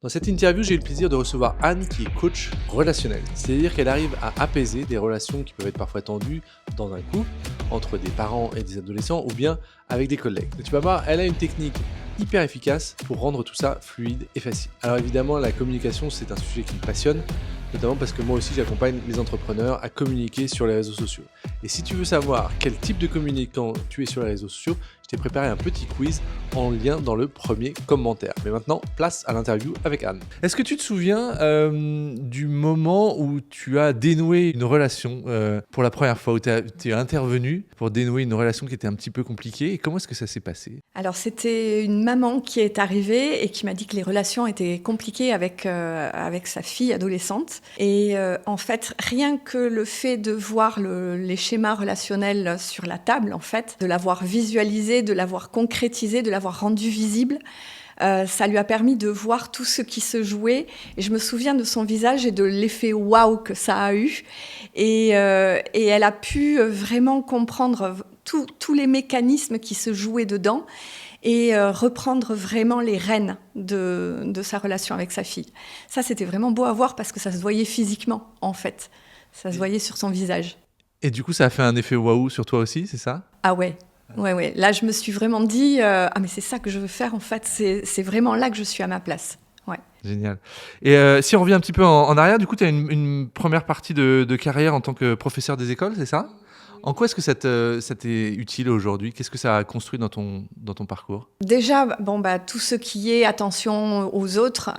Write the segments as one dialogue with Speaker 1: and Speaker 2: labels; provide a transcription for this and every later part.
Speaker 1: Dans cette interview, j'ai eu le plaisir de recevoir Anne qui est coach relationnel. C'est-à-dire qu'elle arrive à apaiser des relations qui peuvent être parfois tendues dans un couple, entre des parents et des adolescents ou bien avec des collègues. Et tu vas voir, elle a une technique hyper efficace pour rendre tout ça fluide et facile. Alors évidemment, la communication, c'est un sujet qui me passionne, notamment parce que moi aussi j'accompagne les entrepreneurs à communiquer sur les réseaux sociaux. Et si tu veux savoir quel type de communicant tu es sur les réseaux sociaux, je t'ai préparé un petit quiz en lien dans le premier commentaire. Mais maintenant, place à l'interview avec Anne. Est-ce que tu te souviens du moment où tu as dénoué une relation pour la première fois, où tu es intervenu pour dénouer une relation qui était un petit peu compliquée, et comment est-ce que ça s'est passé ?
Speaker 2: Alors c'était une maman qui est arrivée et qui m'a dit que les relations étaient compliquées avec sa fille adolescente. Et en fait, rien que le fait de voir les schémas relationnels sur la table, en fait, de l'avoir visualisé, de l'avoir concrétisé, de l'avoir rendu visible, ça lui a permis de voir tout ce qui se jouait. Et je me souviens de son visage et de l'effet waouh que ça a eu. Et elle a pu vraiment comprendre tous les mécanismes qui se jouaient dedans et reprendre vraiment les rênes de sa relation avec sa fille. Ça, c'était vraiment beau à voir parce que ça se voyait physiquement, en fait. Ça se voyait sur son visage.
Speaker 1: Et du coup, ça a fait un effet waouh sur toi aussi, c'est ça ?
Speaker 2: Ah ouais. Ouais. Là, je me suis vraiment dit, mais c'est ça que je veux faire, en fait. C'est vraiment là que je suis à ma place. Ouais.
Speaker 1: Génial. Et si on revient un petit peu en arrière, du coup, tu as une première partie de carrière en tant que professeur des écoles, c'est ça ? En quoi est-ce que ça t'est utile aujourd'hui ? Qu'est-ce que ça a construit dans ton parcours ?
Speaker 2: Déjà, tout ce qui est attention aux autres,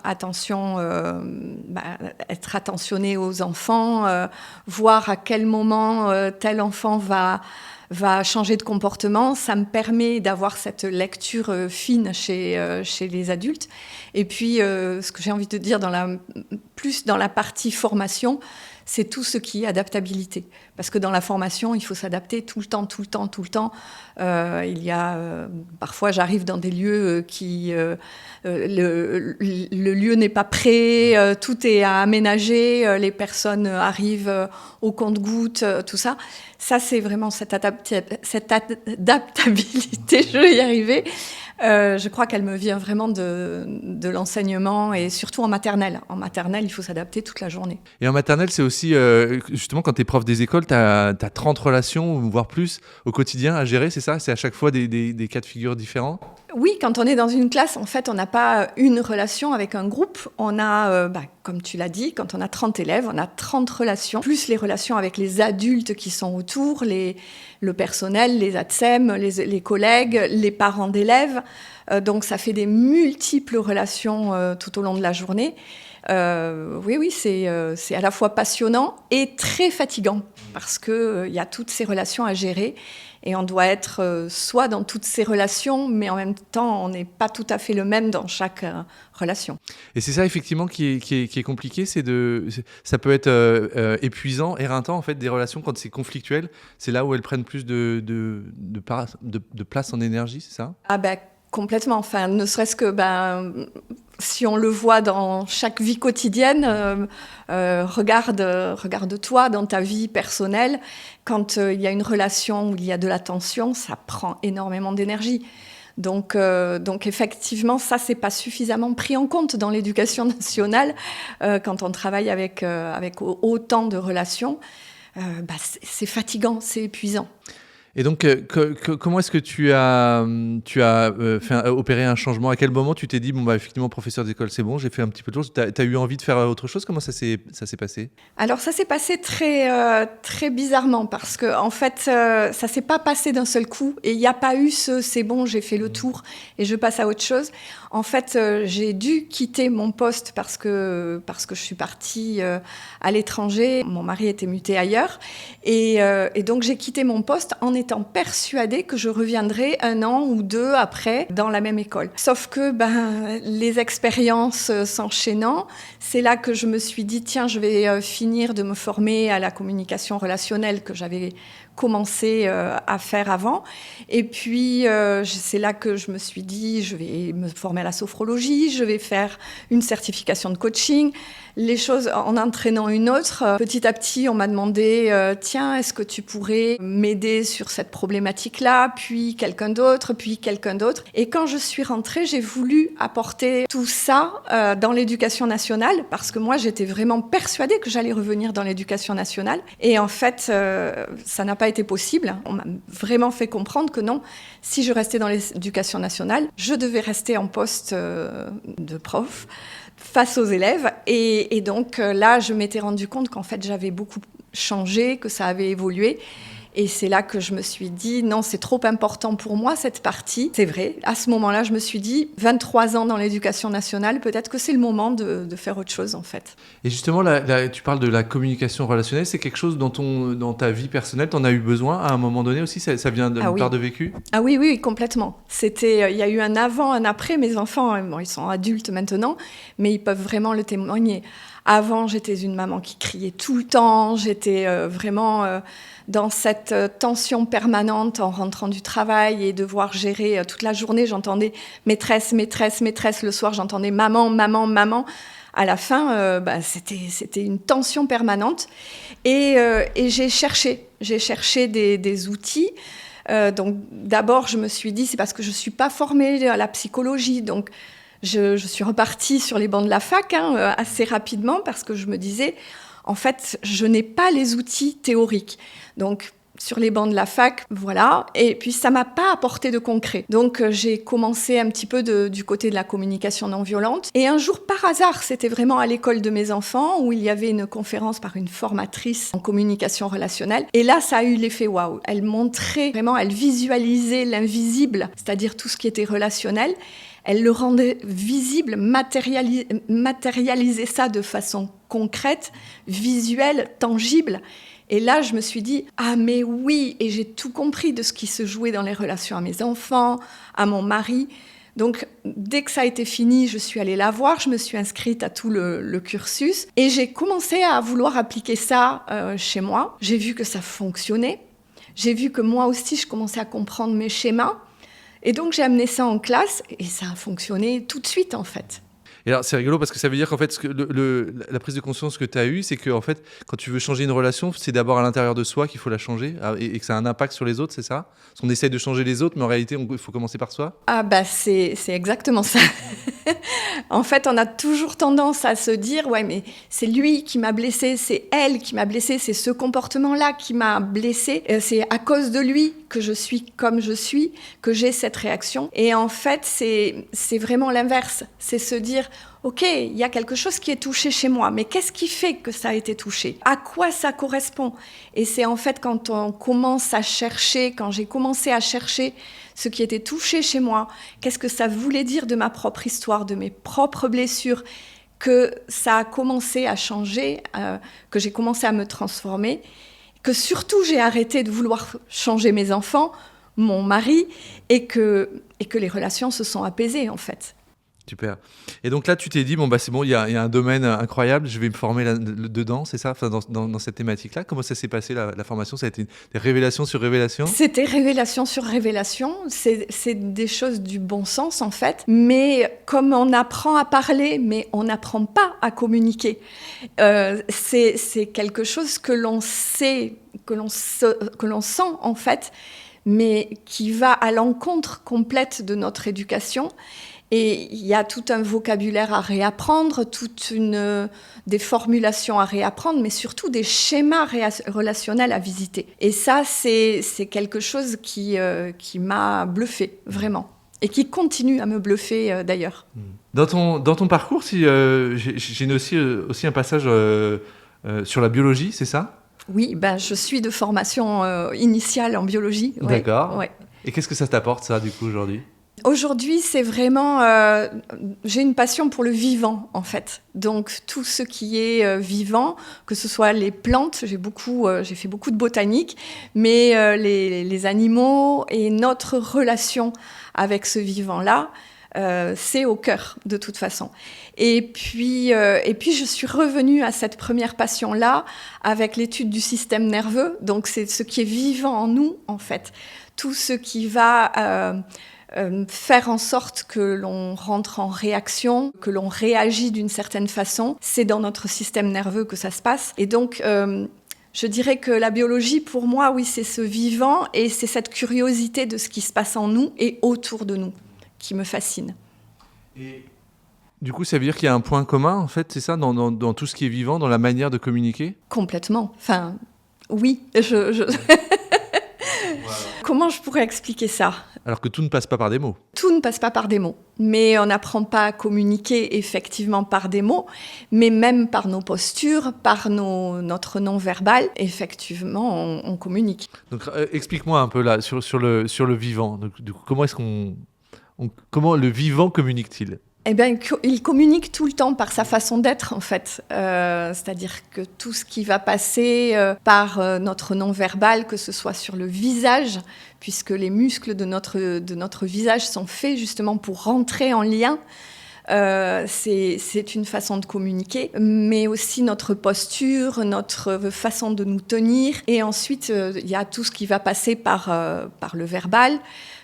Speaker 2: être attentionné aux enfants, voir à quel moment tel enfant va changer de comportement, ça me permet d'avoir cette lecture fine chez les adultes. Et puis, ce que j'ai envie de dire plus dans la partie formation, c'est tout ce qui est adaptabilité. Parce que dans la formation, il faut s'adapter tout le temps. Parfois, j'arrive dans des lieux le lieu n'est pas prêt, tout est à aménager, les personnes arrivent au compte-gouttes, tout ça. Ça, c'est vraiment cette adaptabilité, je vais y arriver. Je crois qu'elle me vient vraiment de l'enseignement et surtout en maternelle. En maternelle, il faut s'adapter toute la journée.
Speaker 1: Et en maternelle, c'est aussi, justement, quand tu es prof des écoles, tu as 30 relations, voire plus, au quotidien à gérer, c'est ça ? C'est à chaque fois des cas de figure différents ?
Speaker 2: Oui, quand on est dans une classe, en fait, on n'a pas une relation avec un groupe. On a, comme tu l'as dit, quand on a 30 élèves, on a 30 relations, plus les relations avec les adultes qui sont autour, le personnel, les ATSEM, les collègues, les parents d'élèves. Donc, ça fait des multiples relations tout au long de la journée. Oui, c'est à la fois passionnant et très fatigant parce qu'il y a toutes ces relations à gérer. Et on doit être soit dans toutes ces relations, mais en même temps, on n'est pas tout à fait le même dans chaque relation.
Speaker 1: Et c'est ça, effectivement, qui est compliqué. Ça peut être épuisant, éreintant, en fait, des relations quand c'est conflictuel. C'est là où elles prennent plus de place en énergie, c'est ça ?
Speaker 2: Ah complètement. Enfin, ne serait-ce que si on le voit dans chaque vie quotidienne, regarde-toi dans ta vie personnelle. Quand il y a une relation où il y a de la tension, ça prend énormément d'énergie. Donc effectivement, ça, c'est pas suffisamment pris en compte dans l'éducation nationale quand on travaille avec autant de relations. C'est fatigant, c'est épuisant.
Speaker 1: Et donc, comment est-ce que tu as opéré un changement ? À quel moment tu t'es dit, effectivement, professeur d'école, c'est bon, j'ai fait un petit peu de choses. Tu as eu envie de faire autre chose ? Comment ça s'est passé ?
Speaker 2: Alors, ça s'est passé très, très bizarrement parce que, en fait, ça s'est pas passé d'un seul coup et il n'y a pas eu c'est bon, j'ai fait le tour et je passe à autre chose. En fait, j'ai dû quitter mon poste parce que je suis partie à l'étranger. Mon mari était muté ailleurs et donc j'ai quitté mon poste en étant persuadée que je reviendrais 1 an ou 2 après dans la même école. Sauf que les expériences s'enchaînant, c'est là que je me suis dit tiens, je vais finir de me former à la communication relationnelle que j'avais commencé à faire avant. Et puis, c'est là que je me suis dit, je vais me former à la sophrologie, je vais faire une certification de coaching. Les choses en entraînant une autre, petit à petit, on m'a demandé tiens, est-ce que tu pourrais m'aider sur cette problématique-là, puis quelqu'un d'autre. Et quand je suis rentrée, j'ai voulu apporter tout ça dans l'éducation nationale, parce que moi, j'étais vraiment persuadée que j'allais revenir dans l'éducation nationale. Et en fait, ça n'a pas été possible. On m'a vraiment fait comprendre que non, si je restais dans l'éducation nationale, je devais rester en poste de prof face aux élèves. Et donc là, je m'étais rendu compte qu'en fait, j'avais beaucoup changé, que ça avait évolué. Et c'est là que je me suis dit, non, c'est trop important pour moi, cette partie. C'est vrai, à ce moment-là, je me suis dit, 23 ans dans l'éducation nationale, peut-être que c'est le moment de faire autre chose, en fait.
Speaker 1: Et justement, tu parles de la communication relationnelle, c'est quelque chose dans ta vie personnelle, tu en as eu besoin à un moment donné aussi, ça vient d'une part de vécu?
Speaker 2: Ah oui, oui, complètement. Il y a eu un avant, un après. Mes enfants, bon, ils sont adultes maintenant, mais ils peuvent vraiment le témoigner. Avant, j'étais une maman qui criait tout le temps, j'étais vraiment dans cette tension permanente en rentrant du travail et devoir gérer toute la journée. J'entendais maîtresse, maîtresse, maîtresse. Le soir, j'entendais maman, maman, maman. À la fin, c'était une tension permanente. Et j'ai cherché des outils. Donc d'abord, je me suis dit, c'est parce que je ne suis pas formée à la psychologie. Donc je suis repartie sur les bancs de la fac assez rapidement parce que je me disais, en fait, je n'ai pas les outils théoriques. Donc, sur les bancs de la fac, voilà. Et puis, ça ne m'a pas apporté de concret. Donc, j'ai commencé un petit peu du côté de la communication non violente. Et un jour, par hasard, c'était vraiment à l'école de mes enfants où il y avait une conférence par une formatrice en communication relationnelle. Et là, ça a eu l'effet waouh. Elle montrait vraiment, elle visualisait l'invisible, c'est-à-dire tout ce qui était relationnel. Elle le rendait visible, matérialisait ça de façon concrète, visuelle, tangible. Et là, je me suis dit, ah mais oui, et j'ai tout compris de ce qui se jouait dans les relations à mes enfants, à mon mari. Donc, dès que ça a été fini, je suis allée la voir, je me suis inscrite à tout le cursus et j'ai commencé à vouloir appliquer ça chez moi. J'ai vu que ça fonctionnait. J'ai vu que moi aussi, je commençais à comprendre mes schémas. Et donc, j'ai amené ça en classe et ça a fonctionné tout de suite, en fait.
Speaker 1: Et alors, c'est rigolo parce que ça veut dire qu'en fait, la prise de conscience que tu as eue, c'est que en fait, quand tu veux changer une relation, c'est d'abord à l'intérieur de soi qu'il faut la changer et que ça a un impact sur les autres, c'est ça? Parce qu'on essaye de changer les autres, mais en réalité, il faut commencer par soi?
Speaker 2: Ah bah, c'est exactement ça. En fait, on a toujours tendance à se dire, ouais, mais c'est lui qui m'a blessée, c'est elle qui m'a blessée, c'est ce comportement-là qui m'a blessée, c'est à cause de lui que je suis comme je suis, que j'ai cette réaction. Et en fait, c'est vraiment l'inverse. C'est se dire, ok, il y a quelque chose qui est touché chez moi, mais qu'est-ce qui fait que ça a été touché? À quoi ça correspond? Et c'est en fait quand on commence à chercher, quand j'ai commencé à chercher ce qui était touché chez moi, qu'est-ce que ça voulait dire de ma propre histoire, de mes propres blessures, que ça a commencé à changer, que j'ai commencé à me transformer, que surtout j'ai arrêté de vouloir changer mes enfants, mon mari, et que les relations se sont apaisées en fait.
Speaker 1: Super. Et donc là, tu t'es dit, bon, bah, c'est bon, il y a un domaine incroyable, je vais me former dedans, c'est ça, enfin, dans cette thématique-là. Comment ça s'est passé, la formation? Ça a été des révélations sur révélations? C'était
Speaker 2: révélation sur révélation. C'est des choses du bon sens, en fait. Mais comme on apprend à parler, mais on n'apprend pas à communiquer, c'est quelque chose que l'on sait, que l'on sent, en fait, mais qui va à l'encontre complète de notre éducation. Et il y a tout un vocabulaire à réapprendre, des formulations à réapprendre, mais surtout des schémas relationnels à visiter. Et ça, c'est quelque chose qui m'a bluffée, vraiment. Et qui continue à me bluffer, d'ailleurs.
Speaker 1: Dans ton parcours, j'ai aussi un passage sur la biologie, c'est ça?
Speaker 2: Oui, je suis de formation initiale en biologie.
Speaker 1: D'accord.
Speaker 2: Ouais.
Speaker 1: Et qu'est-ce que ça t'apporte, ça, du coup, aujourd'hui?
Speaker 2: Aujourd'hui, c'est vraiment... j'ai une passion pour le vivant, en fait. Donc, tout ce qui est vivant, que ce soit les plantes, j'ai fait beaucoup de botanique, mais les animaux et notre relation avec ce vivant-là, C'est au cœur, de toute façon. Et puis, je suis revenue à cette première passion-là avec l'étude du système nerveux. Donc, c'est ce qui est vivant en nous, en fait. Tout ce qui va faire en sorte que l'on rentre en réaction, que l'on réagit d'une certaine façon, c'est dans notre système nerveux que ça se passe. Et donc, je dirais que la biologie, pour moi, oui, c'est ce vivant et c'est cette curiosité de ce qui se passe en nous et autour de nous qui me fascine.
Speaker 1: Et du coup, ça veut dire qu'il y a un point commun, en fait, c'est ça, dans tout ce qui est vivant, dans la manière de communiquer ?
Speaker 2: Complètement. Enfin, oui. Comment je pourrais expliquer ça ?
Speaker 1: Alors que tout ne passe pas par des mots.
Speaker 2: Tout ne passe pas par des mots. Mais on n'apprend pas à communiquer effectivement par des mots, mais même par nos postures, par notre non-verbal, effectivement, on communique.
Speaker 1: Donc, explique-moi un peu là, sur le vivant. Donc, du coup, comment le vivant communique-t-il ?
Speaker 2: Eh bien, il communique tout le temps par sa façon d'être, en fait. C'est-à-dire que tout ce qui va passer par notre non-verbal, que ce soit sur le visage, puisque les muscles de notre visage sont faits justement pour rentrer en lien, c'est une façon de communiquer, mais aussi notre posture, notre façon de nous tenir. Et ensuite, il y a tout ce qui va passer par le verbal,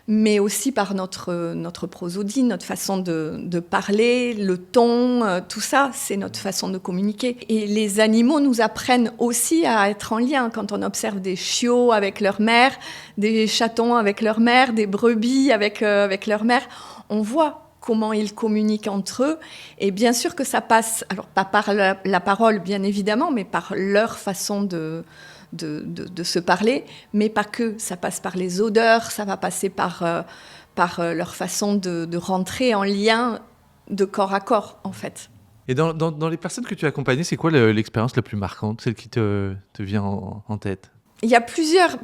Speaker 2: mais aussi par notre prosodie, notre façon de parler, le ton, tout ça, c'est notre façon de communiquer. Et les animaux nous apprennent aussi à être en lien. Quand on observe des chiots avec leur mère, des chatons avec leur mère, des brebis avec leur mère, on voit comment ils communiquent entre eux. Et bien sûr que ça passe, alors pas par la parole, bien évidemment, mais par leur façon de se parler, mais pas que. Ça passe par les odeurs, ça va passer par leur façon de rentrer en lien de corps à corps, en fait.
Speaker 1: Et dans les personnes que tu as accompagnées, c'est quoi l'expérience la plus marquante, celle qui te vient en tête ?
Speaker 2: Il y a plusieurs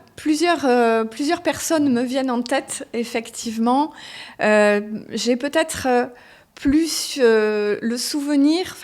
Speaker 2: personnes me viennent en tête, effectivement. J'ai peut-être plus le souvenir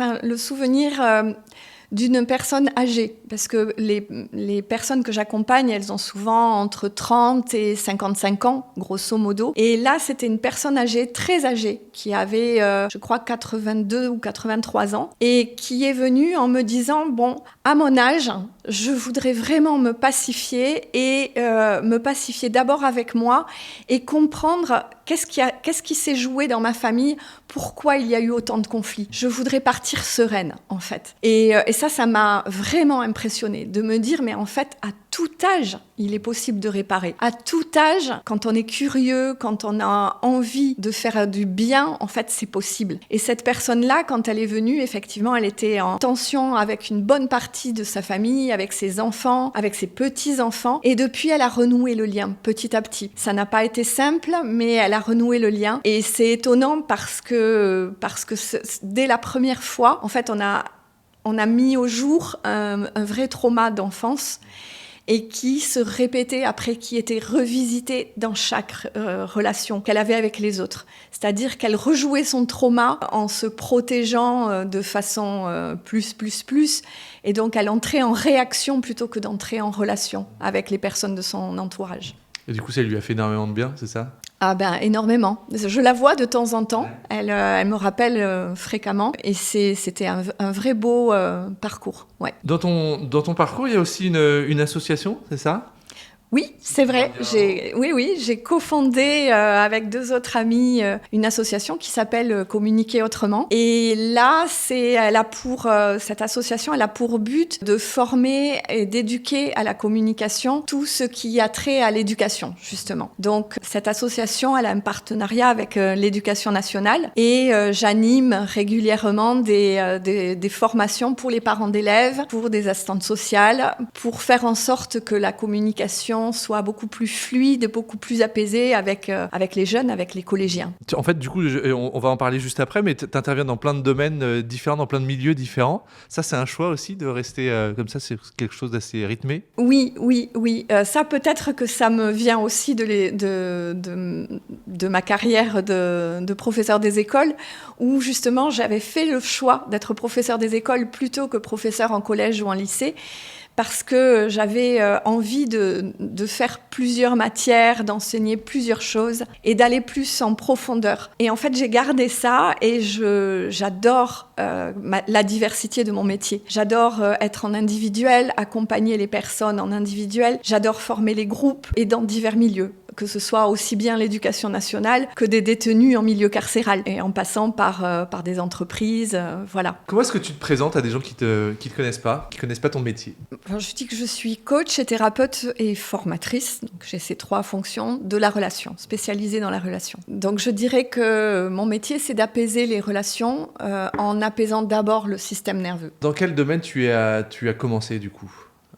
Speaker 2: d'une personne âgée, parce que les personnes que j'accompagne, elles ont souvent entre 30 et 55 ans, grosso modo. Et là, c'était une personne âgée, très âgée, qui avait, je crois, 82 ou 83 ans, et qui est venue en me disant, bon, à mon âge, je voudrais vraiment me pacifier, et me pacifier d'abord avec moi, et comprendre qu'est-ce qui s'est joué dans ma famille, pourquoi il y a eu autant de conflits. Je voudrais partir sereine, en fait. Et ça m'a vraiment impressionnée, de me dire, mais en fait, à tout âge, il est possible de réparer. À tout âge, quand on est curieux, quand on a envie de faire du bien, en fait, c'est possible. Et cette personne-là, quand elle est venue, effectivement, elle était en tension avec une bonne partie de sa famille, avec ses enfants, avec ses petits-enfants. Et depuis, elle a renoué le lien, petit à petit. Ça n'a pas été simple, mais elle a renoué le lien. Et c'est étonnant parce que dès la première fois, en fait, on a mis au jour un vrai trauma d'enfance et qui se répétait après, qui était revisité dans chaque relation qu'elle avait avec les autres. C'est-à-dire qu'elle rejouait son trauma en se protégeant de façon plus. Et donc, elle entrait en réaction plutôt que d'entrer en relation avec les personnes de son entourage.
Speaker 1: Et du coup, ça lui a fait énormément de bien, c'est ça ?
Speaker 2: Ah ben, énormément. Je la vois de temps en temps. Elle me rappelle fréquemment. Et c'était un vrai beau parcours. Ouais.
Speaker 1: Dans ton parcours, il y a aussi une association, c'est ça ?
Speaker 2: Oui, c'est vrai. J'ai cofondé avec 2 autres amis une association qui s'appelle Communiquer autrement. Et là, cette association, elle a pour but de former et d'éduquer à la communication tout ce qui a trait à l'éducation, justement. Donc, cette association, elle a un partenariat avec l'Éducation nationale et j'anime régulièrement des formations pour les parents d'élèves, pour des assistantes sociales, pour faire en sorte que la communication soit beaucoup plus fluide, beaucoup plus apaisée avec les jeunes, avec les collégiens.
Speaker 1: En fait, du coup, on va en parler juste après, mais tu interviens dans plein de domaines différents, dans plein de milieux différents. Ça, c'est un choix aussi de rester comme ça, c'est quelque chose d'assez rythmé ?
Speaker 2: Oui. Ça, peut-être que ça me vient aussi de ma carrière de professeur des écoles, où justement, j'avais fait le choix d'être professeur des écoles plutôt que professeur en collège ou en lycée, parce que j'avais envie de faire plusieurs matières, d'enseigner plusieurs choses et d'aller plus en profondeur. Et en fait, j'ai gardé ça et j'adore la diversité de mon métier. J'adore être en individuel, accompagner les personnes en individuel. J'adore former les groupes et dans divers milieux, que ce soit aussi bien l'éducation nationale que des détenus en milieu carcéral et en passant par des entreprises, voilà.
Speaker 1: Comment est-ce que tu te présentes à des gens qui te connaissent pas ton métier?
Speaker 2: Alors, je dis que je suis coach et thérapeute et formatrice, donc j'ai ces 3 fonctions de la relation, spécialisée dans la relation. Donc je dirais que mon métier, c'est d'apaiser les relations en apaisant d'abord le système nerveux.
Speaker 1: Dans quel domaine tu as commencé du coup?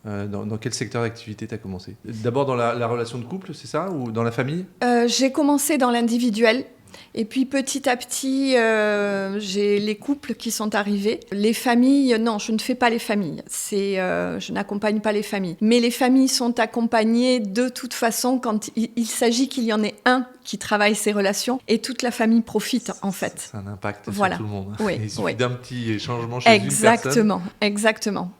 Speaker 1: Dans quel secteur d'activité tu as commencé? D'abord dans la relation de couple, c'est ça? Ou dans la famille?
Speaker 2: J'ai commencé dans l'individuel. Et puis petit à petit, j'ai les couples qui sont arrivés. Les familles, non, je ne fais pas les familles. Je n'accompagne pas les familles. Mais les familles sont accompagnées de toute façon quand il s'agit qu'il y en ait un qui travaille ces relations et toute la famille profite en fait.
Speaker 1: C'est un impact
Speaker 2: voilà.
Speaker 1: sur tout le monde.
Speaker 2: Oui,
Speaker 1: Il suffit
Speaker 2: oui.
Speaker 1: d'un petit changement chez une personne.
Speaker 2: Exactement.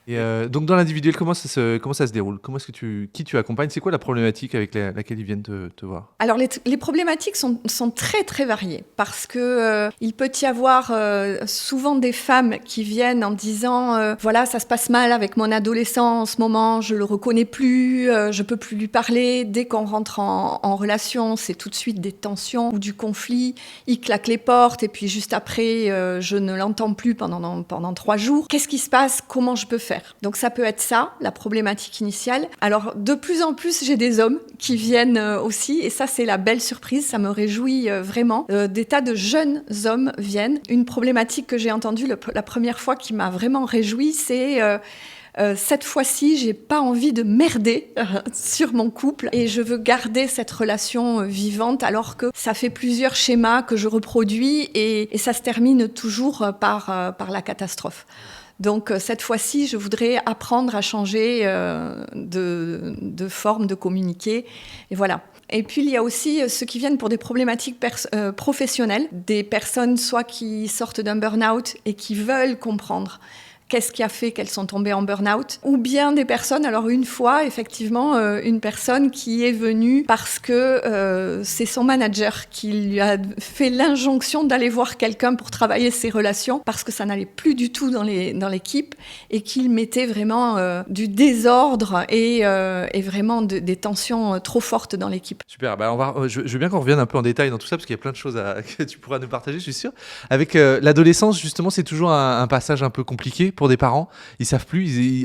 Speaker 1: Et donc dans l'individuel, comment ça se déroule? Comment est-ce que qui tu accompagnes? C'est quoi la problématique avec laquelle ils viennent te voir?
Speaker 2: Alors les problématiques sont très très variées parce que il peut y avoir souvent des femmes qui viennent en disant voilà, ça se passe mal avec mon adolescent en ce moment, je le reconnais plus, je peux plus lui parler. Dès qu'on rentre en relation, c'est tout de suite des tensions ou du conflit. Il claque les portes et puis juste après je ne l'entends plus pendant 3 jours. Qu'est-ce qui se passe? Comment je peux faire? Donc ça peut être ça, la problématique initiale. Alors de plus en plus, j'ai des hommes qui viennent aussi, et ça c'est la belle surprise, ça me réjouit vraiment. Des tas de jeunes hommes viennent. Une problématique que j'ai entendue la première fois qui m'a vraiment réjouie, c'est cette fois-ci, j'ai pas envie de merder sur mon couple et je veux garder cette relation vivante alors que ça fait plusieurs schémas que je reproduis et ça se termine toujours par la catastrophe. Donc cette fois-ci, je voudrais apprendre à changer de forme de communiquer. Et voilà. Et puis il y a aussi ceux qui viennent pour des problématiques professionnelles, des personnes soit qui sortent d'un burn-out et qui veulent comprendre qu'est-ce qui a fait qu'elles sont tombées en burn-out, ou bien des personnes, alors une fois, effectivement, une personne qui est venue parce que c'est son manager qui lui a fait l'injonction d'aller voir quelqu'un pour travailler ses relations, parce que ça n'allait plus du tout dans l'équipe, et qu'il mettait vraiment du désordre et vraiment des tensions trop fortes dans l'équipe.
Speaker 1: Super, je veux bien qu'on revienne un peu en détail dans tout ça, parce qu'il y a plein de choses que tu pourras nous partager, je suis sûr. Avec l'adolescence, justement, c'est toujours un passage un peu compliqué pour des parents. Ils savent plus, ils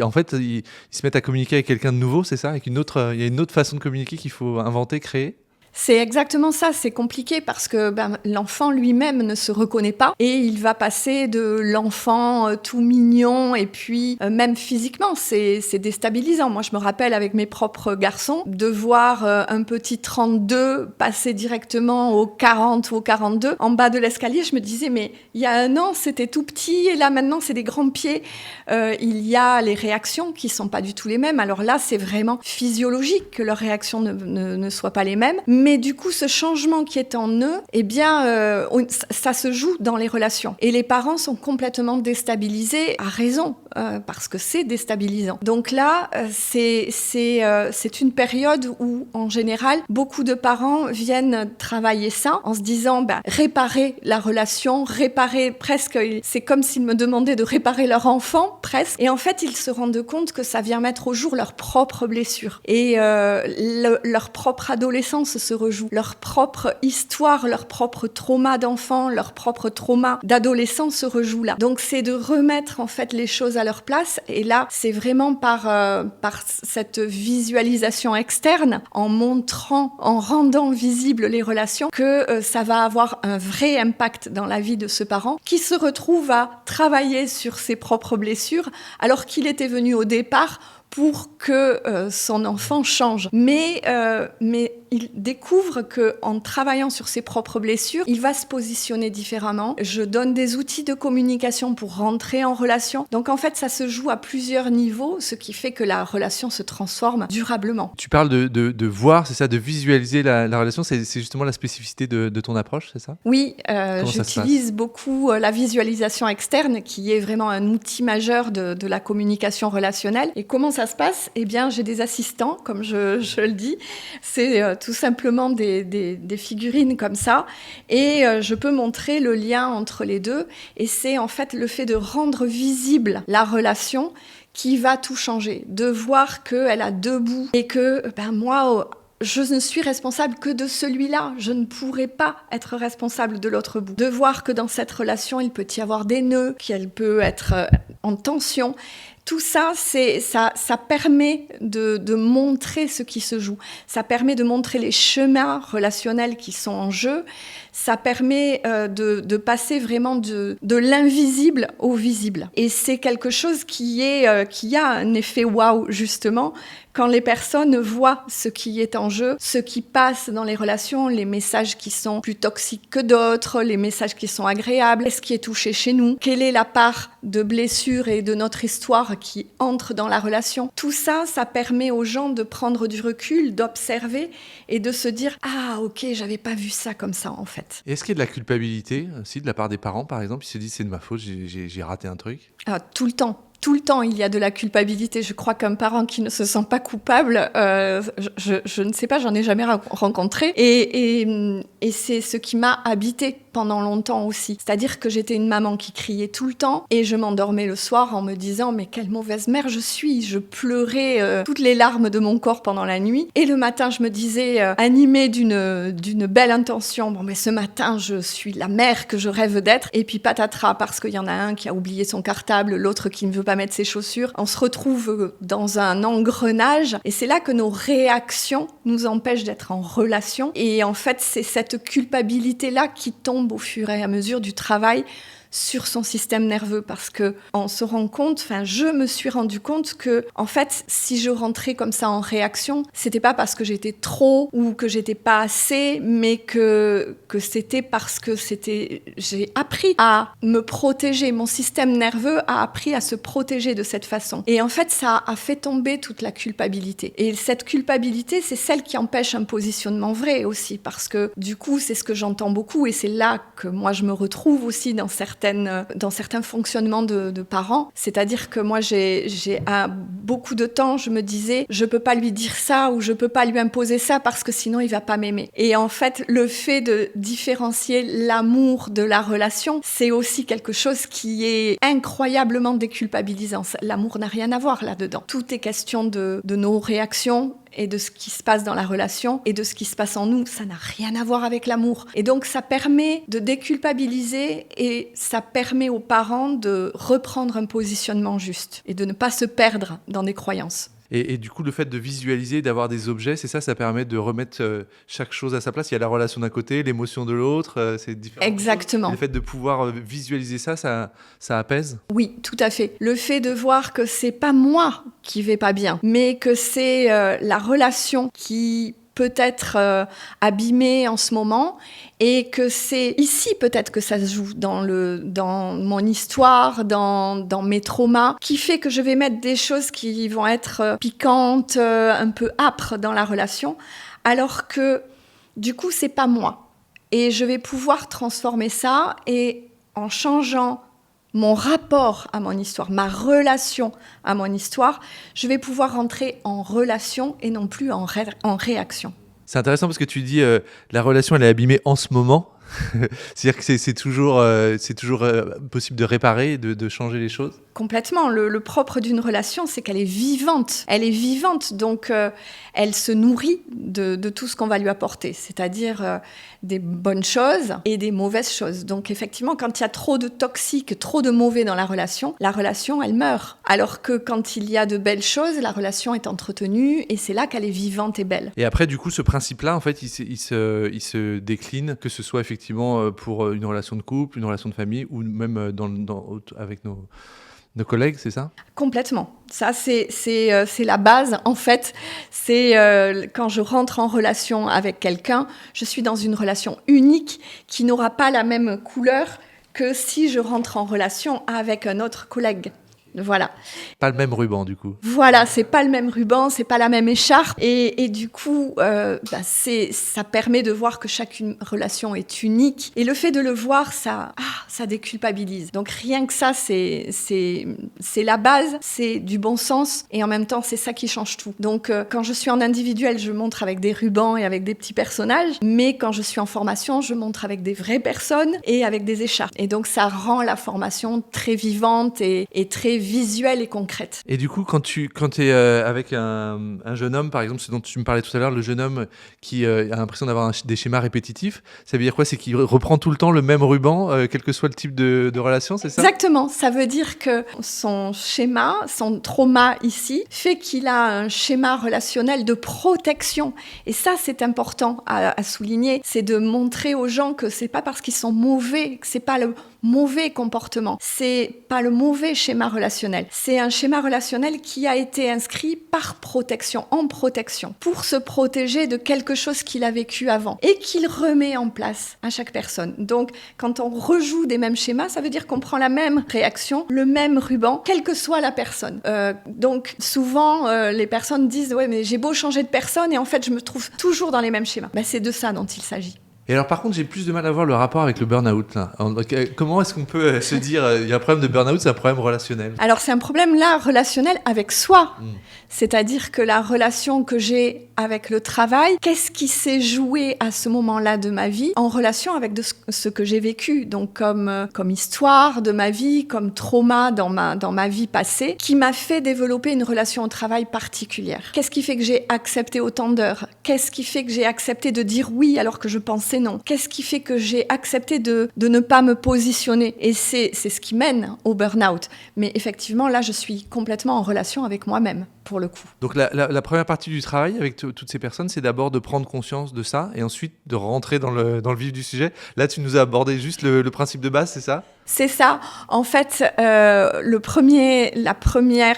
Speaker 1: se mettent à communiquer avec quelqu'un de nouveau, c'est ça? Il y a une autre façon de communiquer qu'il faut inventer, créer?
Speaker 2: C'est exactement ça, c'est compliqué parce que l'enfant lui-même ne se reconnaît pas et il va passer de l'enfant tout mignon et puis même physiquement, c'est déstabilisant. Moi, je me rappelle avec mes propres garçons de voir un petit 32 passer directement au 40 ou au 42 en bas de l'escalier. Je me disais, mais il y a un an, c'était tout petit et là, maintenant, c'est des grands pieds. Il y a les réactions qui sont pas du tout les mêmes. Alors là, c'est vraiment physiologique que leurs réactions ne soient pas les mêmes. Mais du coup, ce changement qui est en eux, eh bien, ça se joue dans les relations. Et les parents sont complètement déstabilisés, à raison, parce que c'est déstabilisant. Donc là, c'est une période où, en général, beaucoup de parents viennent travailler ça en se disant, réparer la relation, réparer presque, c'est comme s'ils me demandaient de réparer leur enfant, presque. Et en fait, ils se rendent compte que ça vient mettre au jour leurs propres blessures. Et leur propre adolescence se rejoue, leur propre histoire, leur propre trauma d'enfant, leur propre trauma d'adolescent se rejoue là. Donc c'est de remettre en fait les choses à leur place et là c'est vraiment par cette visualisation externe, en montrant, en rendant visibles les relations que ça va avoir un vrai impact dans la vie de ce parent qui se retrouve à travailler sur ses propres blessures alors qu'il était venu au départ pour que son enfant change. Mais il découvre qu'en travaillant sur ses propres blessures, il va se positionner différemment. Je donne des outils de communication pour rentrer en relation. Donc en fait, ça se joue à plusieurs niveaux, ce qui fait que la relation se transforme durablement.
Speaker 1: Tu parles de voir, c'est ça, de visualiser la relation, c'est justement la spécificité de ton approche, c'est ça?
Speaker 2: Oui,
Speaker 1: Comment ça se
Speaker 2: j'utilise beaucoup la visualisation externe, qui est vraiment un outil majeur de la communication relationnelle. Et comment ça se passe? Eh bien, j'ai des assistants, comme je le dis. C'est tout simplement des figurines comme ça. Et je peux montrer le lien entre les deux. Et c'est en fait le fait de rendre visible la relation qui va tout changer. De voir qu'elle a deux bouts et que moi... je ne suis responsable que de celui-là. Je ne pourrais pas être responsable de l'autre bout. De voir que dans cette relation, il peut y avoir des nœuds, qu'elle peut être en tension. Tout ça, ça permet de montrer ce qui se joue. Ça permet de montrer les chemins relationnels qui sont en jeu. Ça permet de passer vraiment de l'invisible au visible. Et c'est quelque chose qui a un effet waouh, justement, quand les personnes voient ce qui est en jeu, ce qui passe dans les relations, les messages qui sont plus toxiques que d'autres, les messages qui sont agréables, qu'est-ce qui est touché chez nous, quelle est la part de blessure et de notre histoire qui entre dans la relation. Tout ça, ça permet aux gens de prendre du recul, d'observer et de se dire « Ah, ok, j'avais pas vu ça comme ça, en fait. »
Speaker 1: Est-ce qu'il y a de la culpabilité aussi de la part des parents, par exemple? Ils se disent c'est de ma faute, j'ai raté un truc?
Speaker 2: Tout le temps. Tout le temps, il y a de la culpabilité. Je crois qu'un parent qui ne se sent pas coupable, je ne sais pas, j'en ai jamais rencontré. Et c'est ce qui m'a habité pendant longtemps aussi. C'est-à-dire que j'étais une maman qui criait tout le temps et je m'endormais le soir en me disant « Mais quelle mauvaise mère je suis !» Je pleurais toutes les larmes de mon corps pendant la nuit. Et le matin, je me disais, animée d'une belle intention, « Bon, mais ce matin, je suis la mère que je rêve d'être. » Et puis patatras, parce qu'il y en a un qui a oublié son cartable, l'autre qui ne veut pas mettre ses chaussures. On se retrouve dans un engrenage et c'est là que nos réactions nous empêchent d'être en relation. Et en fait, c'est cette culpabilité-là qui tombe au fur et à mesure du travail sur son système nerveux, parce que on se rend compte, je me suis rendu compte que, en fait, si je rentrais comme ça en réaction, c'était pas parce que j'étais trop ou que j'étais pas assez, mais que c'était parce que j'ai appris à me protéger. Mon système nerveux a appris à se protéger de cette façon. Et en fait, ça a fait tomber toute la culpabilité. Et cette culpabilité, c'est celle qui empêche un positionnement vrai aussi, parce que du coup, c'est ce que j'entends beaucoup et c'est là que moi je me retrouve aussi dans certains fonctionnements de parents. C'est-à-dire que moi, j'ai beaucoup de temps, je me disais, je peux pas lui dire ça ou je peux pas lui imposer ça parce que sinon il va pas m'aimer. Et en fait, le fait de différencier l'amour de la relation, c'est aussi quelque chose qui est incroyablement déculpabilisant. L'amour n'a rien à voir là-dedans. Tout est question de nos réactions et de ce qui se passe dans la relation et de ce qui se passe en nous. Ça n'a rien à voir avec l'amour. Et donc, ça permet de déculpabiliser et ça permet aux parents de reprendre un positionnement juste et de ne pas se perdre dans des croyances.
Speaker 1: Et du coup, le fait de visualiser, d'avoir des objets, c'est ça permet de remettre chaque chose à sa place. Il y a la relation d'un côté, l'émotion de l'autre, c'est différent.
Speaker 2: Exactement.
Speaker 1: Le fait de pouvoir visualiser ça apaise?
Speaker 2: Oui, tout à fait. Le fait de voir que c'est pas moi qui vais pas bien, mais que c'est la relation qui peut être abîmée en ce moment et que c'est ici peut-être que ça se joue dans mon histoire, dans mes traumas, qui fait que je vais mettre des choses qui vont être piquantes, un peu âpres dans la relation, alors que du coup c'est pas moi. Et je vais pouvoir transformer ça et en changeant mon rapport à mon histoire, ma relation à mon histoire, je vais pouvoir rentrer en relation et non plus en réaction.
Speaker 1: C'est intéressant parce que tu dis la relation elle est abîmée en ce moment. C'est-à-dire que c'est toujours possible de réparer, de changer les choses?
Speaker 2: Complètement. Le propre d'une relation, c'est qu'elle est vivante. Elle est vivante, donc elle se nourrit de tout ce qu'on va lui apporter, c'est-à-dire des bonnes choses et des mauvaises choses. Donc effectivement, quand il y a trop de toxiques, trop de mauvais dans la relation, elle meurt. Alors que quand il y a de belles choses, la relation est entretenue et c'est là qu'elle est vivante et belle.
Speaker 1: Et après, du coup, ce principe-là, en fait, il se décline, que ce soit effectivement pour une relation de couple, une relation de famille ou même avec de collègues, c'est ça?
Speaker 2: Complètement. Ça, c'est la base. En fait, c'est quand je rentre en relation avec quelqu'un, je suis dans une relation unique qui n'aura pas la même couleur que si je rentre en relation avec un autre collègue. Voilà.
Speaker 1: Pas le même ruban, du coup.
Speaker 2: Voilà, c'est pas le même ruban, c'est pas la même écharpe, et du coup, ça permet de voir que chaque relation est unique. Et le fait de le voir, ça déculpabilise. Donc rien que ça, c'est la base, c'est du bon sens, et en même temps, c'est ça qui change tout. Donc quand je suis en individuel, je montre avec des rubans et avec des petits personnages, mais quand je suis en formation, je montre avec des vraies personnes et avec des écharpes. Et donc ça rend la formation très vivante et très visuelle et concrète.
Speaker 1: Et du coup, quand tu es avec un jeune homme, par exemple, ce dont tu me parlais tout à l'heure, le jeune homme qui a l'impression d'avoir des schémas répétitifs, ça veut dire quoi? C'est qu'il reprend tout le temps le même ruban, quel que soit le type de relation, c'est ça?
Speaker 2: Exactement. Ça veut dire que son schéma, son trauma ici, fait qu'il a un schéma relationnel de protection. Et ça, c'est important à souligner. C'est de montrer aux gens que c'est pas parce qu'ils sont mauvais, que c'est pas le mauvais comportement. C'est pas le mauvais schéma relationnel. C'est un schéma relationnel qui a été inscrit par protection, en protection, pour se protéger de quelque chose qu'il a vécu avant et qu'il remet en place à chaque personne. Donc, quand on rejoue des mêmes schémas, ça veut dire qu'on prend la même réaction, le même ruban, quelle que soit la personne. Donc, souvent, les personnes disent « Ouais, mais j'ai beau changer de personne et en fait, je me trouve toujours dans les mêmes schémas. » C'est de ça dont il s'agit.
Speaker 1: Et alors, par contre, j'ai plus de mal à voir le rapport avec le burn-out, là. Comment est-ce qu'on peut se dire, il y a un problème de burn-out, c'est un problème relationnel?
Speaker 2: Alors, c'est un problème, là, relationnel avec soi. C'est-à-dire que la relation que j'ai avec le travail, qu'est-ce qui s'est joué à ce moment-là de ma vie en relation avec ce que j'ai vécu, donc comme histoire de ma vie, comme trauma dans ma vie passée, qui m'a fait développer une relation au travail particulière. Qu'est-ce qui fait que j'ai accepté autant d'heures? Qu'est-ce qui fait que j'ai accepté de dire oui alors que je pensais non? Qu'est-ce qui fait que j'ai accepté de ne pas me positionner? Et c'est ce qui mène au burn-out. Mais effectivement, là, je suis complètement en relation avec moi-même, pour le coup.
Speaker 1: Donc la première partie du travail avec toutes ces personnes, c'est d'abord de prendre conscience de ça et ensuite de rentrer dans le vif du sujet. Là, tu nous as abordé juste le principe de base, c'est ça?
Speaker 2: C'est ça. En fait, la première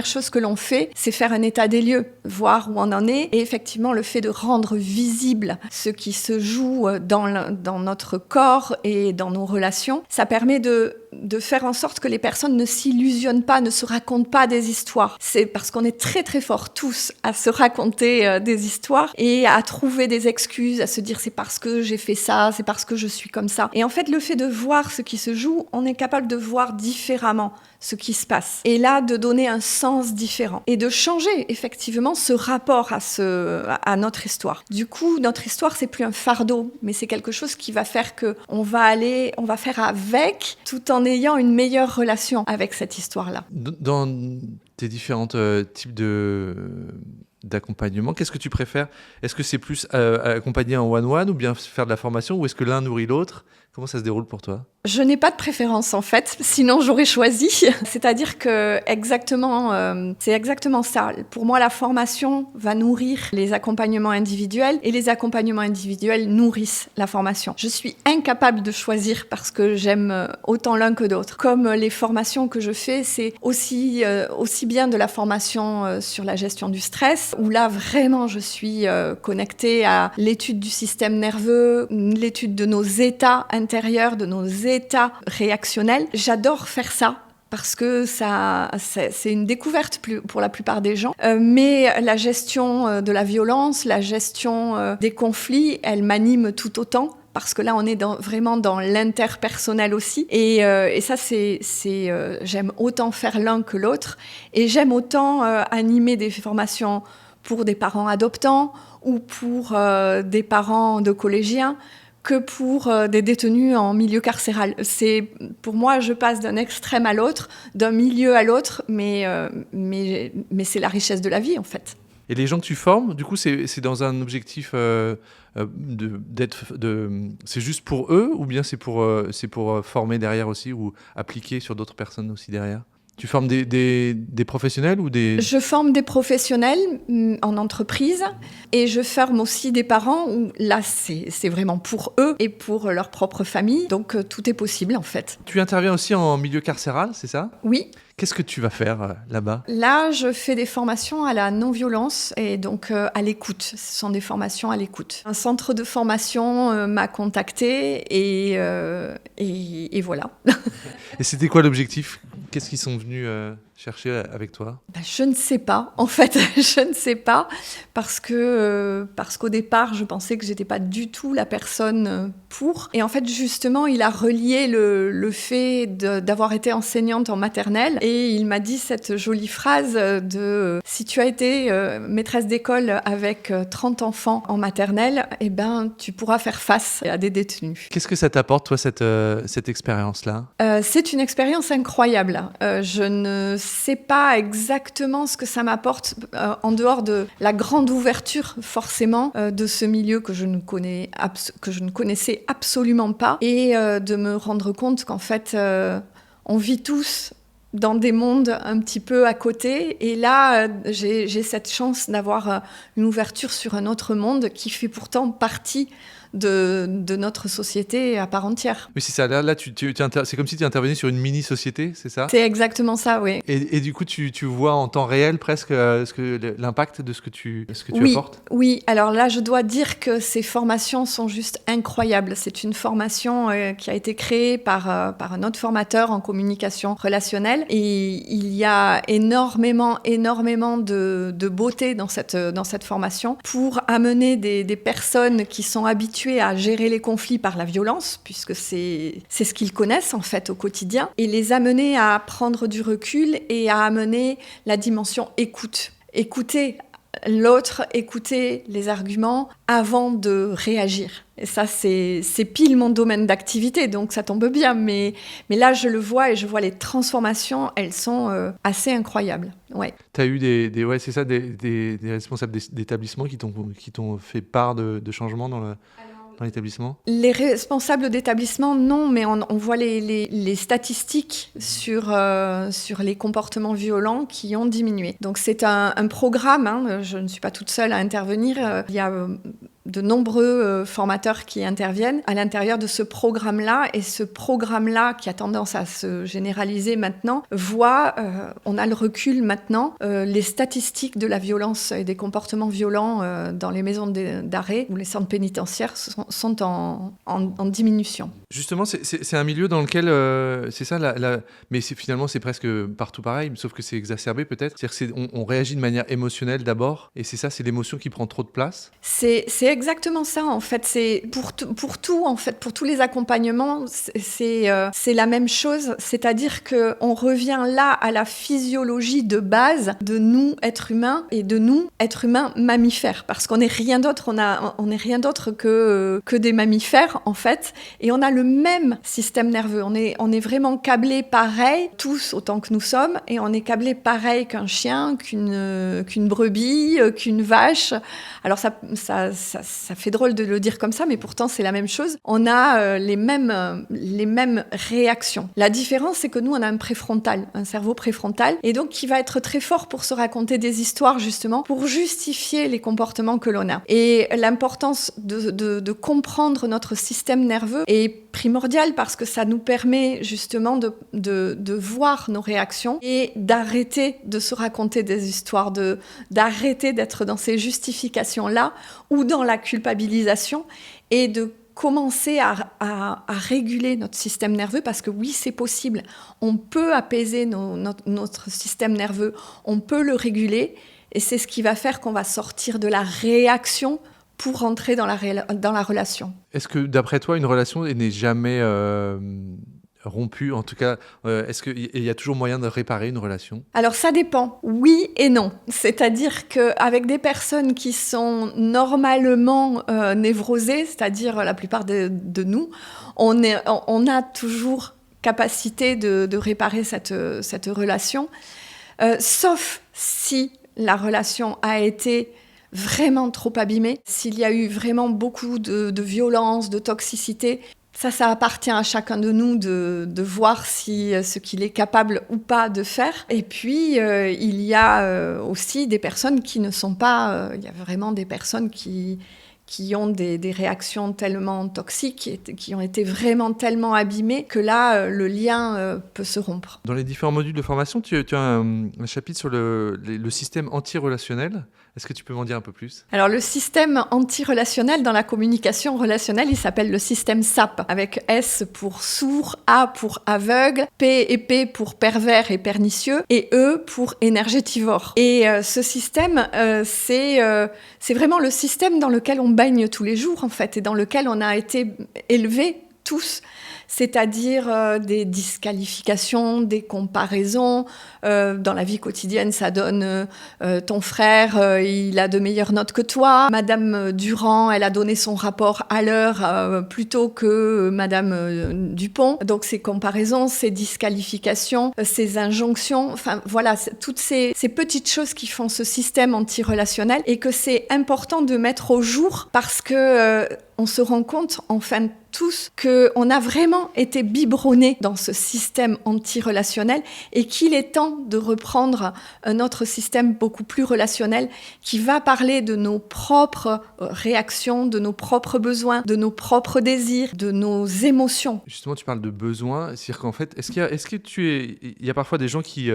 Speaker 2: chose que l'on fait, c'est faire un état des lieux, voir où on en est. Et effectivement, le fait de rendre visible ce qui se joue dans notre corps et dans nos relations, ça permet de faire en sorte que les personnes ne s'illusionnent pas, ne se racontent pas des histoires. C'est parce qu'on est très très forts tous à se raconter des histoires et à trouver des excuses, à se dire c'est parce que j'ai fait ça, c'est parce que je suis comme ça. Et en fait, le fait de voir ce qui se joue, on est capable de voir différemment ce qui se passe. Et là, de donner un sens différent et de changer effectivement ce rapport à notre histoire. Du coup, notre histoire, c'est plus un fardeau, mais c'est quelque chose qui va faire que on va faire avec, tout en ayant une meilleure relation avec cette histoire-là.
Speaker 1: Dans tes différents types d'accompagnement, qu'est-ce que tu préfères? Est-ce que c'est plus accompagner en one-one ou bien faire de la formation, ou est-ce que l'un nourrit l'autre? Comment ça se déroule pour toi?
Speaker 2: Je n'ai pas de préférence en fait, sinon j'aurais choisi. C'est-à-dire que c'est exactement ça. Pour moi, la formation va nourrir les accompagnements individuels et les accompagnements individuels nourrissent la formation. Je suis incapable de choisir parce que j'aime autant l'un que l'autre. Comme les formations que je fais, c'est aussi bien de la formation sur la gestion du stress, où là vraiment je suis connectée à l'étude du système nerveux, l'étude de nos états intérieurs, de nos états réactionnels. J'adore faire ça parce que c'est une découverte pour la plupart des gens. Mais la gestion de la violence, la gestion des conflits, elle m'anime tout autant. Parce que là, on est vraiment dans l'interpersonnel aussi. Et ça, j'aime autant faire l'un que l'autre. Et j'aime autant animer des formations pour des parents adoptants ou pour des parents de collégiens que pour des détenus en milieu carcéral. Pour moi, je passe d'un extrême à l'autre, d'un milieu à l'autre, mais c'est la richesse de la vie, en fait.
Speaker 1: Et les gens que tu formes, du coup, c'est dans un objectif c'est juste pour eux, ou bien c'est pour former derrière aussi, ou appliquer sur d'autres personnes aussi derrière? Tu formes des professionnels ou des...
Speaker 2: Je forme des professionnels en entreprise et je forme aussi des parents où là, c'est vraiment pour eux et pour leur propre famille. Donc, tout est possible en fait.
Speaker 1: Tu interviens aussi en milieu carcéral, c'est ça?
Speaker 2: Oui,
Speaker 1: Qu'est-ce que tu vas faire là-bas?
Speaker 2: là, je fais des formations à la non-violence et donc à l'écoute. Ce sont des formations à l'écoute. Un centre de formation m'a contacté et voilà.
Speaker 1: Et c'était quoi l'objectif? Qu'est-ce qu'ils sont venus chercher avec toi?
Speaker 2: Ben, je ne sais pas, en fait, je ne sais pas, parce qu'au départ, je pensais que j'étais pas du tout la personne pour. Et en fait, justement, il a relié le fait d'avoir été enseignante en maternelle et il m'a dit cette jolie phrase de si tu as été maîtresse d'école avec 30 enfants en maternelle, eh ben, tu pourras faire face à des détenus.
Speaker 1: Qu'est-ce que ça t'apporte, toi, cette expérience-là?
Speaker 2: C'est une expérience incroyable. Je ne sais pas exactement ce que ça m'apporte en dehors de la grande ouverture, forcément, de ce milieu que je ne connaissais absolument pas et de me rendre compte qu'en fait, on vit tous dans des mondes un petit peu à côté. Et là, j'ai cette chance d'avoir une ouverture sur un autre monde qui fait pourtant partie de notre société à part entière.
Speaker 1: Oui, c'est ça. Là c'est comme si tu intervenais sur une mini-société, c'est ça?
Speaker 2: C'est exactement ça, oui.
Speaker 1: Et du coup, tu vois en temps réel presque l'impact de ce que tu
Speaker 2: Oui,
Speaker 1: apportes?
Speaker 2: oui. Alors là, je dois dire que ces formations sont juste incroyables. C'est une formation qui a été créée par un autre formateur en communication relationnelle. Et il y a énormément de beauté dans cette formation pour amener des personnes qui sont habituées à gérer les conflits par la violence, puisque c'est ce qu'ils connaissent en fait au quotidien, et les amener à prendre du recul et à amener la dimension écoute. Écouter l'autre, écouter les arguments avant de réagir. Et ça, c'est pile mon domaine d'activité, donc ça tombe bien. Mais là, je le vois et je vois les transformations, elles sont assez incroyables. Ouais.
Speaker 1: Tu as eu des responsables d'établissements qui t'ont fait part de changements dans l'établissement?
Speaker 2: Les responsables d'établissement, non, mais on voit les statistiques sur les comportements violents qui ont diminué. Donc c'est un programme, hein, je ne suis pas toute seule à intervenir, il y a de nombreux formateurs qui interviennent à l'intérieur de ce programme-là, et ce programme-là, qui a tendance à se généraliser maintenant, on a le recul maintenant, les statistiques de la violence et des comportements violents dans les maisons d'arrêt ou les centres pénitentiaires sont en diminution.
Speaker 1: Justement, c'est un milieu dans lequel, c'est ça, mais finalement c'est presque partout pareil, sauf que c'est exacerbé peut-être. C'est-à-dire qu'on réagit de manière émotionnelle d'abord, et c'est l'émotion qui prend trop de place.
Speaker 2: C'est exactement ça en fait. C'est pour tout en fait, pour tous les accompagnements, c'est la même chose. C'est-à-dire que on revient là à la physiologie de base de nous êtres humains et de nous êtres humains mammifères, parce qu'on n'est rien d'autre. On n'est rien d'autre que des mammifères en fait, et on a le même système nerveux. On est vraiment câblés pareil, tous autant que nous sommes, et on est câblés pareil qu'un chien, qu'une brebis, qu'une vache. Alors ça fait drôle de le dire comme ça, mais pourtant c'est la même chose. On a les mêmes réactions. La différence, c'est que nous, on a un cerveau préfrontal, et donc qui va être très fort pour se raconter des histoires, justement, pour justifier les comportements que l'on a. Et l'importance de comprendre notre système nerveux est primordiale, parce que ça nous permet justement de voir nos réactions et d'arrêter de se raconter des histoires, d'arrêter d'être dans ces justifications-là ou dans la culpabilisation, et de commencer à réguler notre système nerveux, parce que oui, c'est possible. On peut apaiser notre système nerveux, on peut le réguler, et c'est ce qui va faire qu'on va sortir de la réaction pour rentrer dans la relation.
Speaker 1: Est-ce que, d'après toi, une relation n'est jamais rompue? En tout cas, est-ce qu'il y a toujours moyen de réparer une relation?
Speaker 2: Alors, ça dépend. Oui et non. C'est-à-dire qu'avec des personnes qui sont normalement névrosées, c'est-à-dire la plupart de nous, on a toujours capacité de réparer cette relation, sauf si la relation a été vraiment trop abîmée, s'il y a eu vraiment beaucoup de violence, de toxicité. Ça appartient à chacun de nous de voir si ce qu'il est capable ou pas de faire. Et puis, il y a aussi des personnes qui ne sont pas... il y a vraiment des personnes qui ont des réactions tellement toxiques, qui ont été vraiment tellement abîmées, que là, le lien peut se rompre.
Speaker 1: Dans les différents modules de formation, tu as un chapitre sur le système anti-relationnel. Est-ce que tu peux m'en dire un peu plus ?
Speaker 2: Alors, le système anti-relationnel dans la communication relationnelle, il s'appelle le système SAP, avec S pour sourd, A pour aveugle, P pour pervers et pernicieux, et E pour énergétivore. Et ce système, c'est vraiment le système dans lequel on baigne tous les jours, en fait, et dans lequel on a été élevés tous. C'est-à-dire des disqualifications, des comparaisons. Dans la vie quotidienne, ça donne ton frère, il a de meilleures notes que toi. Madame Durand, elle a donné son rapport à l'heure plutôt que Madame Dupont. Donc ces comparaisons, ces disqualifications, ces injonctions, enfin voilà, toutes ces petites choses qui font ce système antirelationnel et que c'est important de mettre au jour parce que on se rend compte, enfin tous, qu'on a vraiment été biberonnés dans ce système antirelationnel et qu'il est temps de reprendre un autre système beaucoup plus relationnel qui va parler de nos propres réactions, de nos propres besoins, de nos propres désirs, de nos émotions.
Speaker 1: Justement, tu parles de besoins, c'est-à-dire qu'en fait, il y a parfois des gens qui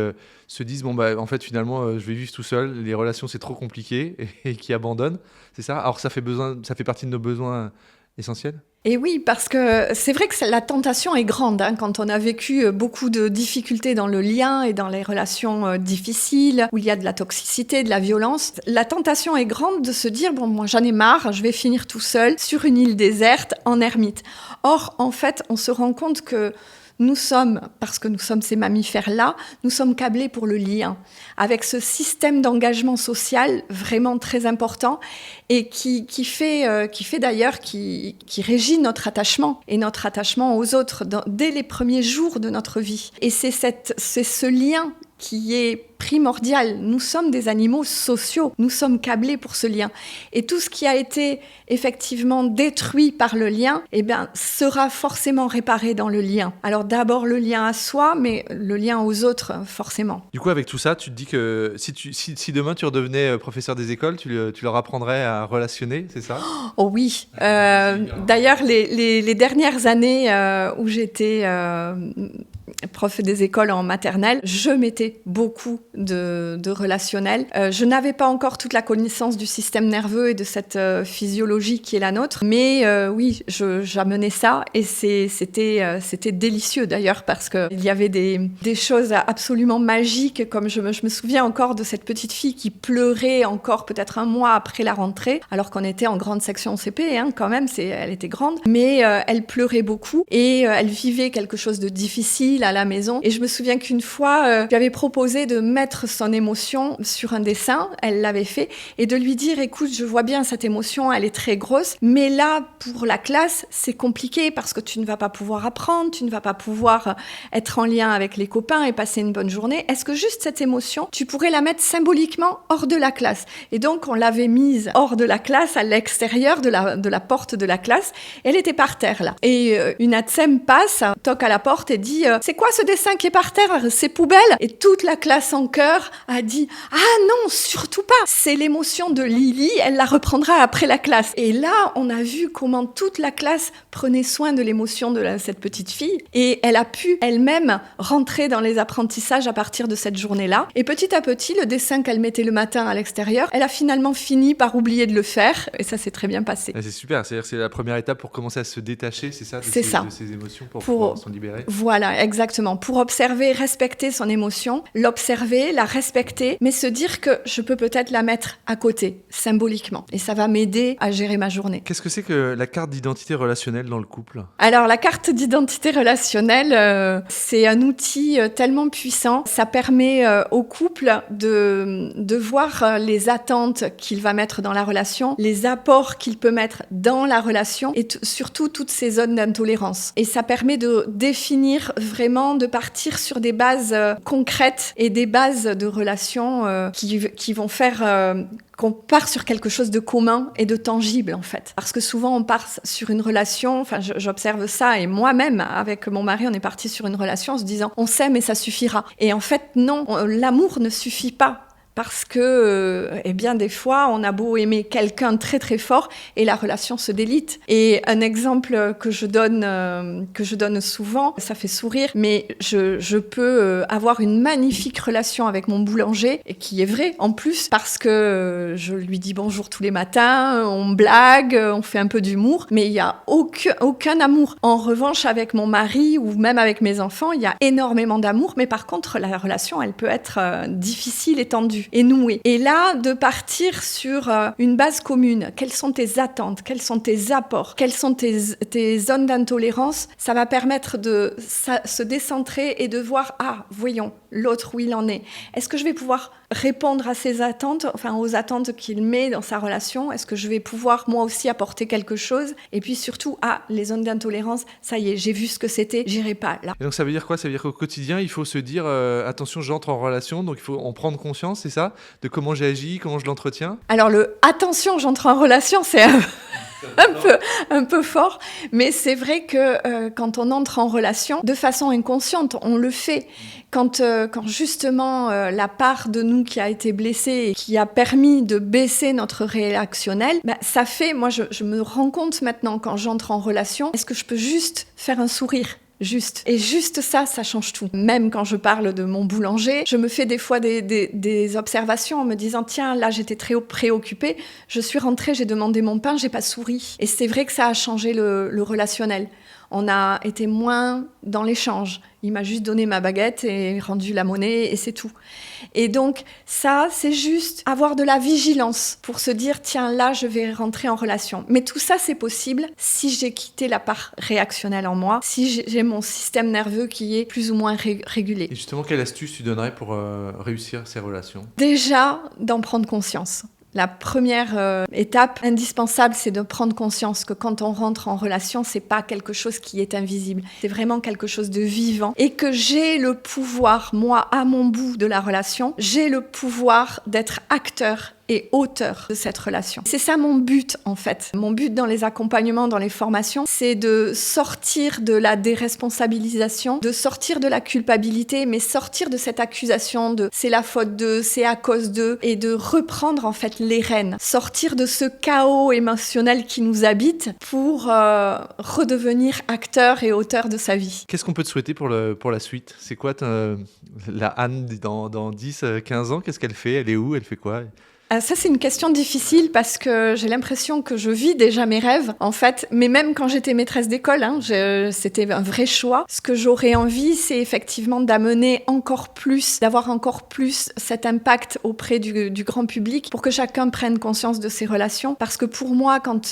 Speaker 1: se disent bon bah en fait finalement je vais vivre tout seul, les relations c'est trop compliqué et qui abandonnent, c'est ça ? Alors ça fait partie de nos besoins essentiels ?
Speaker 2: Et oui, parce que c'est vrai que la tentation est grande quand on a vécu beaucoup de difficultés dans le lien et dans les relations difficiles, où il y a de la toxicité, de la violence. La tentation est grande de se dire, bon, moi j'en ai marre, je vais finir tout seul sur une île déserte, en ermite. Or, en fait, on se rend compte que nous sommes, parce que nous sommes ces mammifères-là, nous sommes câblés pour le lien, avec ce système d'engagement social vraiment très important et qui régit notre attachement et notre attachement aux autres dès les premiers jours de notre vie. Et c'est ce lien qui est primordial. Nous sommes des animaux sociaux, nous sommes câblés pour ce lien. Et tout ce qui a été effectivement détruit par le lien, sera forcément réparé dans le lien. Alors d'abord le lien à soi, mais le lien aux autres, forcément.
Speaker 1: Du coup, avec tout ça, tu te dis que si demain tu redevenais professeur des écoles, tu leur apprendrais à relationner, c'est ça ?
Speaker 2: Oh oui. D'ailleurs, les dernières années où j'étais prof des écoles en maternelle, je mettais beaucoup de relationnel. Je n'avais pas encore toute la connaissance du système nerveux et de cette physiologie qui est la nôtre, mais oui, j'amenais ça et c'était délicieux d'ailleurs parce qu'il y avait des choses absolument magiques, comme je me souviens encore de cette petite fille qui pleurait encore peut-être un mois après la rentrée, alors qu'on était en grande section CP, quand même, elle était grande, mais elle pleurait beaucoup et elle vivait quelque chose de difficile à la maison. Et je me souviens qu'une fois, je lui avais proposé de mettre son émotion sur un dessin, elle l'avait fait, et de lui dire, écoute, je vois bien cette émotion, elle est très grosse, mais là, pour la classe, c'est compliqué parce que tu ne vas pas pouvoir apprendre, tu ne vas pas pouvoir être en lien avec les copains et passer une bonne journée. Est-ce que juste cette émotion, tu pourrais la mettre symboliquement hors de la classe ? Et donc, on l'avait mise hors de la classe, à l'extérieur de la porte de la classe. Elle était par terre, là. Et une ATSEM passe, toque à la porte et dit « C'est quoi ce dessin qui est par terre ? C'est poubelle ?» Et toute la classe en chœur a dit « Ah non, surtout pas ! C'est l'émotion de Lily, elle la reprendra après la classe. » Et là, on a vu comment toute la classe prenait soin de l'émotion de cette petite fille. Et elle a pu elle-même rentrer dans les apprentissages à partir de cette journée-là. Et petit à petit, le dessin qu'elle mettait le matin à l'extérieur, elle a finalement fini par oublier de le faire. Et ça s'est très bien passé.
Speaker 1: Ah, c'est super, c'est-à-dire que c'est la première étape pour commencer à se détacher, c'est ça, de ces émotions pour pouvoir s'en libérer.
Speaker 2: Voilà, exactement. Pour observer, respecter son émotion, l'observer, la respecter, mais se dire que je peux peut-être la mettre à côté, symboliquement. Et ça va m'aider à gérer ma journée.
Speaker 1: Qu'est-ce que c'est que la carte d'identité relationnelle dans le couple ?
Speaker 2: Alors, la carte d'identité relationnelle, c'est un outil tellement puissant. Ça permet au couple de voir les attentes qu'il va mettre dans la relation, les apports qu'il peut mettre dans la relation et surtout toutes ces zones d'intolérance. Et ça permet de définir vraiment vraiment de partir sur des bases concrètes et des bases de relations qui vont faire qu'on part sur quelque chose de commun et de tangible, en fait. Parce que souvent, on part sur une relation, enfin, j'observe ça, et moi-même, avec mon mari, on est parti sur une relation en se disant, on s'aime et ça suffira. Et en fait, non, l'amour ne suffit pas. Parce que, eh bien, des fois, on a beau aimer quelqu'un très très fort et la relation se délite. Et un exemple que je donne souvent, ça fait sourire, mais je peux avoir une magnifique relation avec mon boulanger, et qui est vrai en plus, parce que je lui dis bonjour tous les matins, on blague, on fait un peu d'humour, mais il y a aucun amour. En revanche, avec mon mari ou même avec mes enfants, il y a énormément d'amour, mais par contre, la relation, elle peut être difficile et tendue et noué. Et là, de partir sur une base commune. Quelles sont tes attentes? Quels sont tes apports? Quelles sont tes zones d'intolérance? Ça va permettre de se décentrer et de voir, voyons, l'autre où il en est. Est-ce que je vais pouvoir répondre à ses attentes, enfin aux attentes qu'il met dans sa relation? Est-ce que je vais pouvoir moi aussi apporter quelque chose? Et puis surtout, les zones d'intolérance, ça y est, j'ai vu ce que c'était, j'irai pas là.
Speaker 1: Et donc ça veut dire quoi? Ça veut dire qu'au quotidien, il faut se dire attention, j'entre en relation, donc il faut en prendre conscience, c'est ça? De comment j'agis, comment je l'entretiens?
Speaker 2: Alors attention, j'entre en relation, c'est un peu fort, mais c'est vrai que quand on entre en relation, de façon inconsciente, on le fait. Quand justement la part de nous qui a été blessée et qui a permis de baisser notre réactionnel, ça fait, moi je me rends compte maintenant quand j'entre en relation, est-ce que je peux juste faire un sourire? Juste. Et juste ça change tout. Même quand je parle de mon boulanger, je me fais des fois des observations en me disant, tiens, là j'étais très préoccupée, je suis rentrée, j'ai demandé mon pain, j'ai pas souri. Et c'est vrai que ça a changé le relationnel. On a été moins dans l'échange. Il m'a juste donné ma baguette et rendu la monnaie et c'est tout. Et donc ça, c'est juste avoir de la vigilance pour se dire, tiens, là, je vais rentrer en relation. Mais tout ça, c'est possible si j'ai quitté la part réactionnelle en moi, si j'ai mon système nerveux qui est plus ou moins régulé.
Speaker 1: Et justement, quelle astuce tu donnerais pour réussir ces relations?
Speaker 2: Déjà, d'en prendre conscience. La première étape indispensable, c'est de prendre conscience que quand on rentre en relation, c'est pas quelque chose qui est invisible. C'est vraiment quelque chose de vivant. Et que j'ai le pouvoir, moi, à mon bout de la relation, j'ai le pouvoir d'être acteur et auteur de cette relation. C'est ça mon but, en fait. Mon but dans les accompagnements, dans les formations, c'est de sortir de la déresponsabilisation, de sortir de la culpabilité, mais sortir de cette accusation de c'est la faute de, c'est à cause de, et de reprendre en fait les rênes. Sortir de ce chaos émotionnel qui nous habite pour redevenir acteur et auteur de sa vie.
Speaker 1: Qu'est-ce qu'on peut te souhaiter pour la suite? C'est quoi la Anne dans 10, 15 ans? Qu'est-ce qu'elle fait? Elle est où? Elle fait quoi?
Speaker 2: Ça, c'est une question difficile parce que j'ai l'impression que je vis déjà mes rêves, en fait. Mais même quand j'étais maîtresse d'école, c'était un vrai choix. Ce que j'aurais envie, c'est effectivement d'amener encore plus, d'avoir encore plus cet impact auprès du grand public pour que chacun prenne conscience de ses relations. Parce que pour moi, quand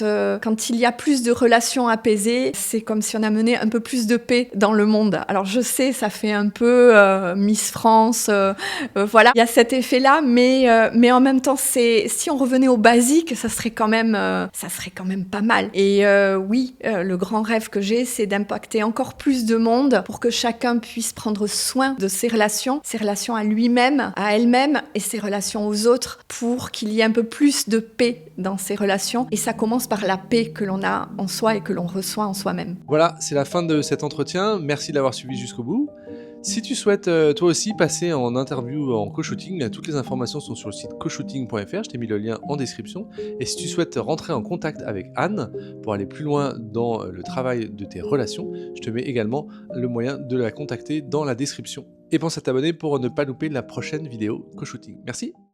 Speaker 2: il y a plus de relations apaisées, c'est comme si on amenait un peu plus de paix dans le monde. Alors je sais, ça fait un peu Miss France, voilà. Il y a cet effet-là, mais en même temps, si on revenait au basique, ça serait quand même pas mal. Et oui, le grand rêve que j'ai, c'est d'impacter encore plus de monde pour que chacun puisse prendre soin de ses relations à lui-même, à elle-même et ses relations aux autres pour qu'il y ait un peu plus de paix dans ces relations. Et ça commence par la paix que l'on a en soi et que l'on reçoit en soi-même.
Speaker 1: Voilà, c'est la fin de cet entretien. Merci de l'avoir suivi jusqu'au bout. Si tu souhaites toi aussi passer en interview en co-shooting, toutes les informations sont sur le site co-shooting.fr, je t'ai mis le lien en description. Et si tu souhaites rentrer en contact avec Anne pour aller plus loin dans le travail de tes relations, je te mets également le moyen de la contacter dans la description. Et pense à t'abonner pour ne pas louper la prochaine vidéo co-shooting. Merci.